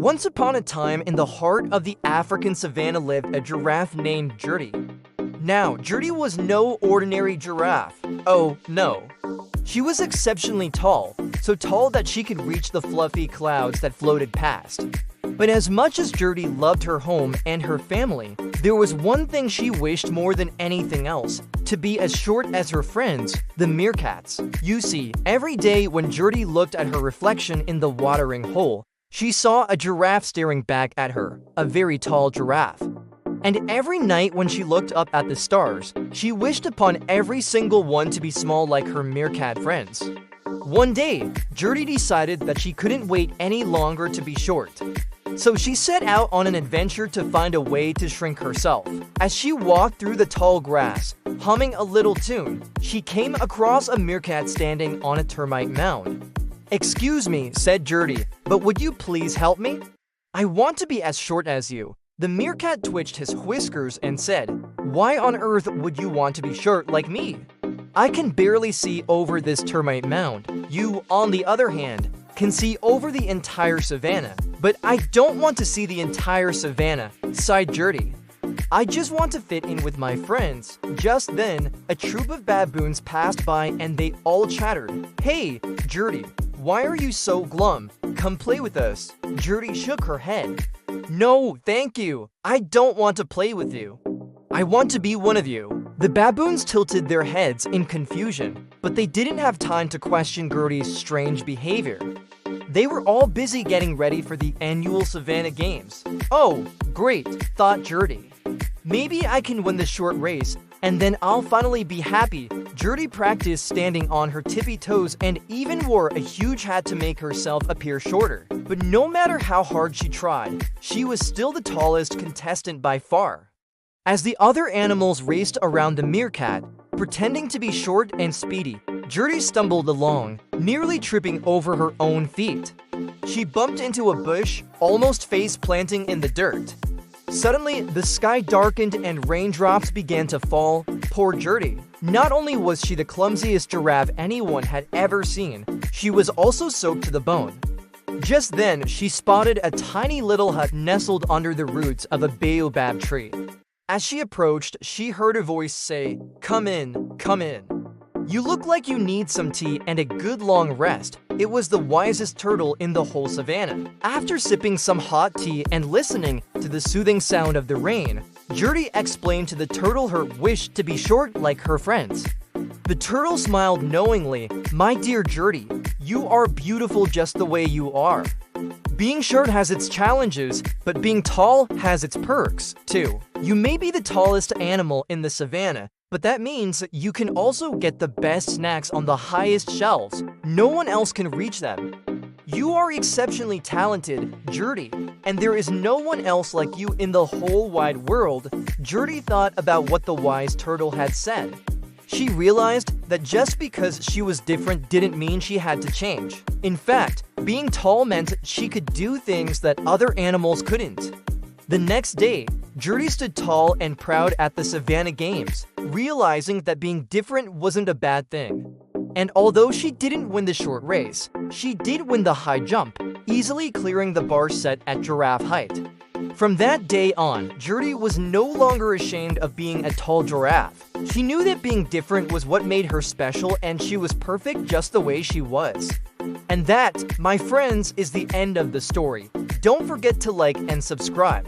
Once upon a time, in the heart of the African savanna lived a giraffe named Gertie. Now, Gertie was no ordinary giraffe. Oh, no. She was exceptionally tall, so tall that she could reach the fluffy clouds that floated past. But as much as Gertie loved her home and her family, there was one thing she wished more than anything else: to be as short as her friends, the meerkats. You see, every day when Gertie looked at her reflection in the watering hole, she saw a giraffe staring back at her, a very tall giraffe. And every night when she looked up at the stars, she wished upon every single one to be small like her meerkat friends. One day, Gertie decided that she couldn't wait any longer to be short. So she set out on an adventure to find a way to shrink herself. As she walked through the tall grass, humming a little tune, she came across a meerkat standing on a termite mound. "Excuse me," said Gertie, "but would you please help me? I want to be as short as you." The meerkat twitched his whiskers and said, "Why on earth would you want to be short like me? I can barely see over this termite mound. You, on the other hand, can see over the entire savanna." "But I don't want to see the entire savanna," sighed Gertie. "I just want to fit in with my friends." Just then, a troop of baboons passed by and they all chattered. "Hey, Gertie, why are you so glum? Come play with us." Gertie shook her head. "No, thank you. I don't want to play with you. I want to be one of you." The baboons tilted their heads in confusion, but they didn't have time to question Gertie's strange behavior. They were all busy getting ready for the annual Savannah Games. "Oh, great," thought Gertie. "Maybe I can win the short race, and then I'll finally be happy." Gertie practiced standing on her tippy toes and even wore a huge hat to make herself appear shorter. But no matter how hard she tried, she was still the tallest contestant by far. As the other animals raced around the meerkat, pretending to be short and speedy, Gertie stumbled along, nearly tripping over her own feet. She bumped into a bush, almost face-planting in the dirt. Suddenly, the sky darkened and raindrops began to fall. Poor Gertie. Not only was she the clumsiest giraffe anyone had ever seen, she was also soaked to the bone. Just then, she spotted a tiny little hut nestled under the roots of a baobab tree. As she approached, she heard a voice say, "Come in, come in. You look like you need some tea and a good long rest." It was the wisest turtle in the whole savannah. After sipping some hot tea and listening to the soothing sound of the rain, Gertie explained to the turtle her wish to be short like her friends. The turtle smiled knowingly. "My dear Gertie, you are beautiful just the way you are. Being short has its challenges, but being tall has its perks, too. You may be the tallest animal in the savannah, but that means you can also get the best snacks on the highest shelves. No one else can reach them. You are exceptionally talented, Gertie, and there is no one else like you in the whole wide world." Gertie thought about what the wise turtle had said. She realized that just because she was different didn't mean she had to change. In fact, being tall meant she could do things that other animals couldn't. The next day, Gertie stood tall and proud at the Savannah Games, realizing that being different wasn't a bad thing. And although she didn't win the short race, she did win the high jump, easily clearing the bar set at giraffe height. From that day on, Gertie was no longer ashamed of being a tall giraffe. She knew that being different was what made her special, and she was perfect just the way she was. And that, my friends, is the end of the story. Don't forget to like and subscribe.